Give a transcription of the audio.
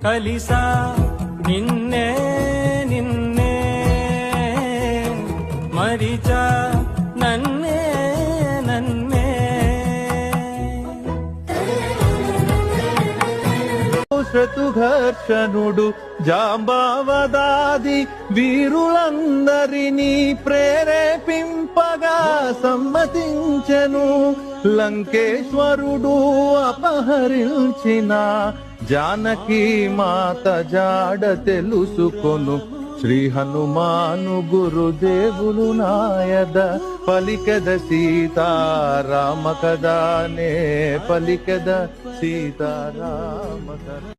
కలిసా నిన్నే నిన్నే మరిచా నన్నే నన్నే. శతుఘర్షణుడు జాంబావదాది వీరులందరినీ ప్రేరేపింపగా సమ్మతించెను. లంకేశ్వరుడు అపహరించిన జానకి మాత జాడ తెలుసుకొను. శ్రీ హనుమాను గురుదేవులు నాయద పలికద సీతారామ కదానే పలికద సీతారామ కథ.